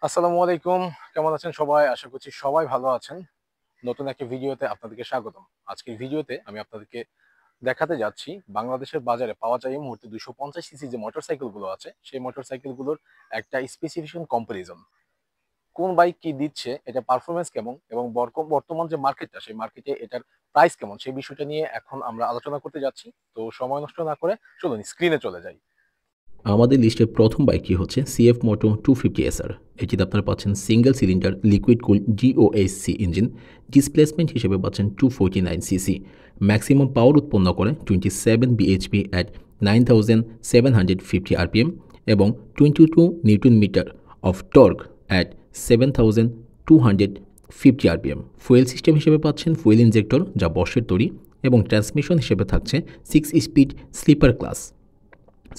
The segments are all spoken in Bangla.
আসসালামু আলাইকুম। কেমন আছেন সবাই? আশা করছি সবাই ভালো আছেন। নতুন একটা ভিডিওতে আপনাদেরকে স্বাগতম। আজকের ভিডিওতে আমি আপনাদেরকে দেখাতে যাচ্ছি বাংলাদেশের বাজারে পাওয়া যায় এই মুহূর্তে 250 সিসি যে মোটরসাইকেল গুলো আছে, সেই মোটরসাইকেল গুলোর একটা স্পেসিফিকেশন কম্পারিজন। কোন বাইক কি দিচ্ছে, এটা পারফরম্যান্স কেমন এবং বর্তমান যে মার্কেটটা, সেই মার্কেটে এটার প্রাইস কেমন, সেই বিষয়টা নিয়ে এখন আমরা আলোচনা করতে যাচ্ছি। তো সময় নষ্ট না করে চলুন স্ক্রিনে চলে যাই। আমাদের লিস্টের প্রথম বাইকটি হচ্ছে সিএফ মোটো 250 SR। এটিতে আপনারা পাচ্ছেন সিঙ্গেল সিলিন্ডার লিকুইড কুল GOHC ইঞ্জিন। ডিসপ্লেসমেন্ট হিসেবে পাচ্ছেন 249 সিসি। ম্যাক্সিমাম পাওয়ার উৎপন্ন করে 27 bhp অ্যাট 9750 rpm এবং 22 newton metre of torque at 7250 rpm। Fuel system হিসেবে পাচ্ছেন ফুয়েল ইনজেক্টর, যা বর্ষের তৈরি, এবং ট্রান্সমিশন হিসেবে থাকছে 6 speed slipper clutch.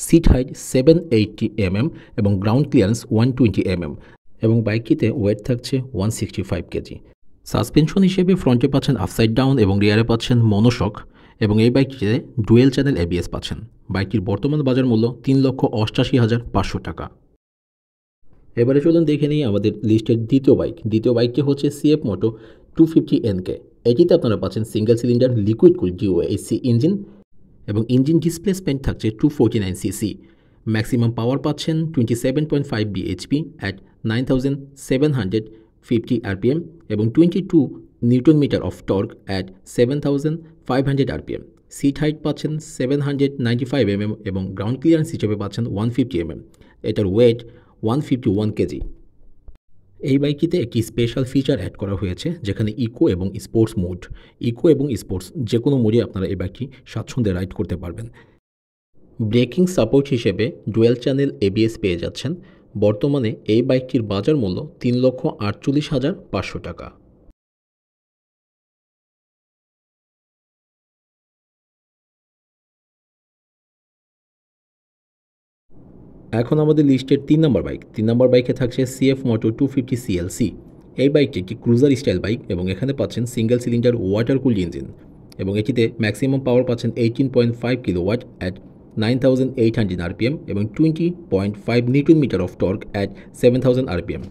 Seat height 780 mm এবং গ্রাউন্ড ক্লিয়ারেন্স 120 mm এবং বাইকটিতে ওয়েট থাকছে 165 কেজি। সাসপেনশন হিসেবে ফ্রন্টে পাচ্ছেন আপসাইড ডাউন এবং রিয়ারে পাচ্ছেন মনোশক, এবং এই বাইকটিতে ডুয়েল চ্যানেল ABS পাচ্ছেন। বাইকটির বর্তমান বাজার মূল্য 3,88,500 টাকা। এবারে চলুন দেখে নিই আমাদের লিস্টের দ্বিতীয় বাইকটি হচ্ছে সিএফ মোটো 250NK। এটিতে আপনারা পাচ্ছেন সিঙ্গেল সিলিন্ডার লিকুইড কুল GOHC ইঞ্জিন এবং ইঞ্জিন ডিসপ্লেসমেন্ট থাকছে 249 সিসি। ম্যাক্সিমাম পাওয়ার পাচ্ছেন 27.5 bhp অ্যাট 9750 rpm এবং 22 newton metre of torque at 7500 rpm। Seat height পাচ্ছেন 795 mm এবং গ্রাউন্ড ক্লিয়ারেন্স হিসেবে পাচ্ছেন 150 mm। এটার ওয়েট 151 কেজি। এই বাইকটিতে একটি স্পেশাল ফিচার অ্যাড করা হয়েছে, যেখানে ইকো এবং স্পোর্টস যে কোনো মোডে আপনারা এই বাইকটি স্বাচ্ছন্দ্যে রাইড করতে পারবেন। ব্রেকিং সাপোর্ট হিসেবে ডুয়েল চ্যানেল ABS পেয়ে যাচ্ছেন। বর্তমানে এই বাইকটির বাজার মূল্য 3,48,500 টাকা। এখন আমাদের লিস্টের 3 নম্বর বাইকে থাকছে সিএফ মোটো 250 CLC। এই বাইকটি একটি ক্রুজার স্টাইল বাইক এবং এখানে পাচ্ছেন সিঙ্গেল সিলিন্ডার ওয়াটার কুল ইঞ্জিন এবং এটিতে ম্যাক্সিমাম পাওয়ার পাচ্ছেন 18.5 কিলোওয়াট অ্যাট 9800 rpm এবং 20.5 newton metre of torque at 7000 rpm।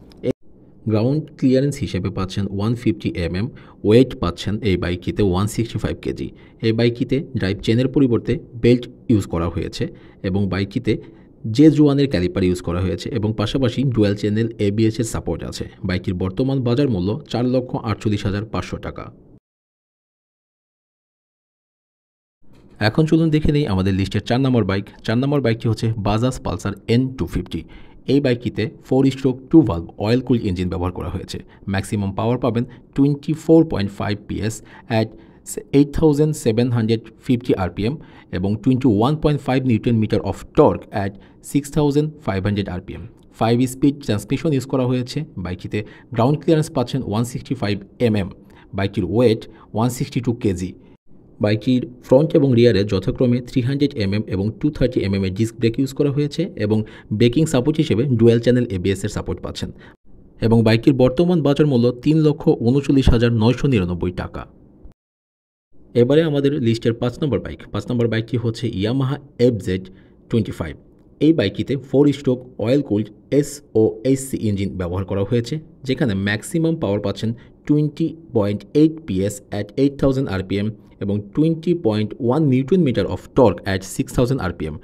Ground clearance হিসেবে পাচ্ছেন 150 mm। ওয়েট পাচ্ছেন এই বাইকটিতে 165 কেজি। এই বাইকটিতে ড্রাইভ চেনের পরিবর্তে বেল্ট ইউজ করা হয়েছে এবং বাইকটিতে J1-এর ক্যালিপার ইউজ করা হয়েছে এবং পাশাপাশি ডুয়াল চ্যানেল ABS এর সাপোর্ট আছে। বাইকটির বর্তমান বাজার মূল্য 4,48,500 টাকা। এখন চলুন দেখে নেই আমাদের লিস্টের 4 নম্বর বাইকটি হচ্ছে বাজাজ পালসার N250। এই বাইকটিতে 4 valve অয়েল কুল ইঞ্জিন ব্যবহার করা হয়েছে। ম্যাক্সিমাম পাওয়ার পাবেন 24.5 PS অ্যাট 8750 rpm এবং 21.5 newton metre of torque at 6500 rpm। 5 speed transmission use করা হয়েছে। বাইকটিতে গ্রাউন্ড ক্লিয়ারেন্স পাচ্ছেন 165 mm। বাইকটির ওয়েট 162 কেজি। বাইকটির ফ্রন্ট এবং রিয়ারে যথাক্রমে 300 mm এবং 230 mm এর ডিস্ক ব্রেক ইউজ করা হয়েছে এবং ব্রেকিং সাপোর্ট হিসেবে ডুয়েল চ্যানেল ABS এর সাপোর্ট পাচ্ছেন এবং বাইকটির বর্তমান বাজার মূল্য 3,39,999 টাকা। এবারে আমাদের লিস্টের 5 নম্বর বাইকটি হচ্ছে ইয়ামাহা FZ25। এই বাইকটিতে 4 অয়েল কুলড SOHC ইঞ্জিন ব্যবহার করা হয়েছে, যেখানে ম্যাক্সিমাম পাওয়ার পাচ্ছেন 20.8 PS অ্যাট 8000 rpm এবং 20.1 newton metre of torque at 6000 rpm।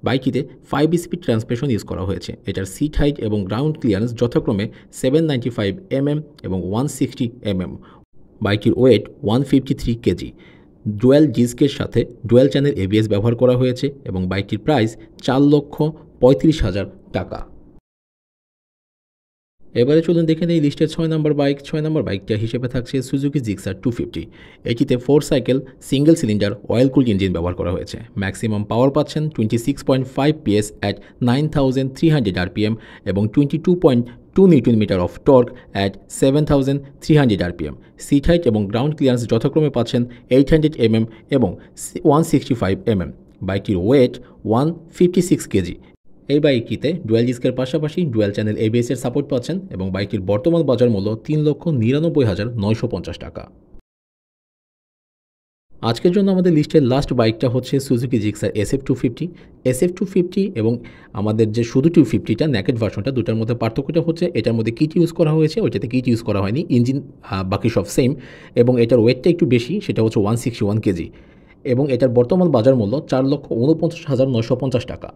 বাইকটিতে 5 স্পিড ট্রান্সমিশন ইউজ করা হয়েছে। এটার সিট হাইট এবং গ্রাউন্ড ক্লিয়ারেন্স যথাক্রমে 795 mm এবং 160 mm। বাইকটির ওয়েট 153 কেজি। ডুয়েল ডিস্কের সাথে ডুয়েল চ্যানেল ABS ব্যবহার করা হয়েছে এবং বাইকটির প্রাইস 4,35,000 টাকা। এবারে চলুন দেখে নেই লিস্টের 6 নম্বর বাইকটা হিসেবে থাকছে সুজুকি জিক্সার 250। এটিতে 4 cycle single cylinder oil cooled engine ব্যবহার করা হয়েছে। ম্যাক্সিমাম পাওয়ার পাচ্ছেন 26.5 PS অ্যাট 9300 rpm এবং 22.2 newton metre of torque at 7300 rpm। Seat height এবং গ্রাউন্ড ক্লিয়ারেন্স যথাক্রমে পাচ্ছেন 800 mm এবং 165 mm। বাইকটির ওয়েট 156 কেজি। এই বাইকটিতে ডুয়েল ডিস্কের পাশাপাশি ডুয়েল চ্যানেল ABS এর সাপোর্ট পাচ্ছেন এবং বাইকটির বর্তমান বাজার মূল্য 3,99,950 টাকা। আজকের জন্য আমাদের লিস্টের লাস্ট বাইকটা হচ্ছে সুজুকি জিক্সার SF250। SF250 এবং আমাদের যে শুধু 250টা নেকেড ভার্সনটা, দুটার মধ্যে পার্থক্যটা হচ্ছে এটার মধ্যে কিট ইউজ করা হয়েছে, ওইটাতে কিট ইউজ করা হয়নি। ইঞ্জিন বাকি সব সেম, এবং এটার ওয়েটটা একটু বেশি, সেটা হচ্ছে 161 কেজি, এবং এটার বর্তমান বাজার মূল্য 4,49,950 টাকা।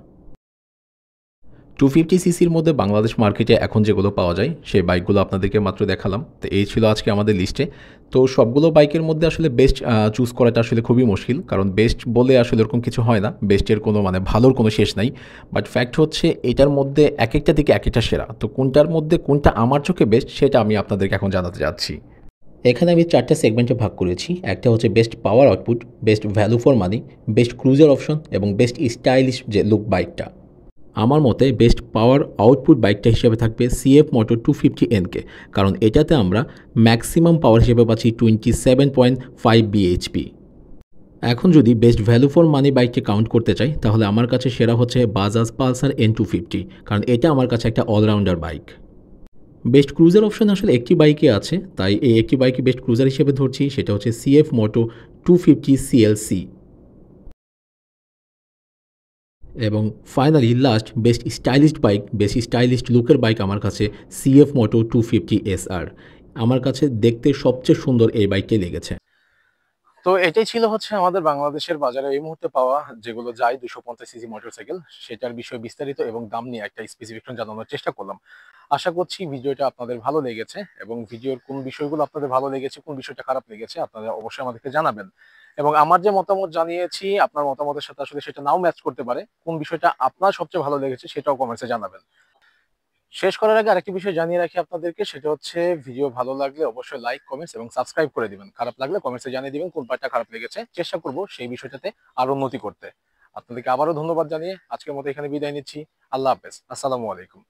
250 সিসির মধ্যে বাংলাদেশ মার্কেটে এখন যেগুলো পাওয়া যায় সেই বাইকগুলো আপনাদেরকে মাত্র দেখালাম। তো এই ছিল আজকে আমাদের লিস্টে। তো সবগুলো বাইকের মধ্যে আসলে বেস্ট চুজ করাটা আসলে খুবই মুশকিল, কারণ বেস্ট বলে আসলে এরকম কিছু হয় না, বেস্টের কোনো মানে ভালোর কোনো শেষ নাই। বাট ফ্যাক্ট হচ্ছে এটার মধ্যে এক একটা দিকে এক একটা সেরা। তো কোনটার মধ্যে কোনটা আমার চোখে বেস্ট সেটা আমি আপনাদেরকে এখন জানাতে যাচ্ছি। এখানে আমি 4টা সেগমেন্টে ভাগ করেছি। একটা হচ্ছে best power output, best value for money, best cruiser option এবং বেস্ট স্টাইলিশ যে লুক বাইকটা। আমার মতে বেস্ট পাওয়ার আউটপুট বাইকটা হিসেবে থাকবে CF Moto 250NK, কারণ এটাতে আমরা ম্যাক্সিমাম পাওয়ার হিসেবে পাচ্ছি 27.5 bhp। এখন যদি বেস্ট ভ্যালু ফর মানি বাইককে কাউন্ট করতে চাই, তাহলে আমার কাছে সেরা হচ্ছে বাজাজ পালসার N250, কারণ এটা আমার কাছে একটা allrounder bike. Best cruiser option আসলে একটি বাইকে আছে, তাই এই একটি বাইকে বেস্ট ক্রুজার হিসেবে ধরছি, সেটা হচ্ছে CF Moto 250 CLC। এবং finally last best stylished bike, best stylished লুকের বাইক আমার কাছে CF Moto 250 SR। আমার কাছে দেখতে সবচেয়ে সুন্দর এই বাইকটাই লেগেছে। তো এটাই ছিল হচ্ছে আমাদের বাংলাদেশের বাজারে এই মুহূর্তে পাওয়া যেগুলো যায় 250 সিসি মোটরসাইকেল, সেটার বিষয়ে বিস্তারিত এবং দাম নিয়ে একটা স্পেসিফিকেশন জানানোর চেষ্টা করলাম। আশা করছি ভিডিওটা আপনাদের ভালো লেগেছে, এবং ভিডিওর কোন বিষয়গুলো আপনাদের ভালো লেগেছে, কোন বিষয়টা খারাপ লেগেছে আপনারা অবশ্যই আমাদেরকে জানাবেন। এবং আমার যে মতামত জানিয়েছি আপনার মতামতের সাথে আসলে সেটা নাও ম্যাচ করতে পারে, কোন বিষয়টা আপনার সবচেয়ে ভালো লেগেছে সেটাও কমেন্টসে জানাবেন। শেষ করার আগে আরেকটি বিষয় জানিয়ে রাখি আপনাদেরকে, সেটা হচ্ছে ভিডিও ভালো লাগলে অবশ্যই লাইক, কমেন্টস এবং সাবস্ক্রাইব করে দিবেন। খারাপ লাগলে কমেন্টসে জানিয়ে দিবেন কোন পার্টটা খারাপ লেগেছে, চেষ্টা করব সেই বিষয়টাতে আরো উন্নতি করতে। আপনাদেরকে আবারও ধন্যবাদ জানিয়ে আজকের মতো এখানে বিদায় নিচ্ছি। আল্লাহ হাফেজ, আসসালামু আলাইকুম।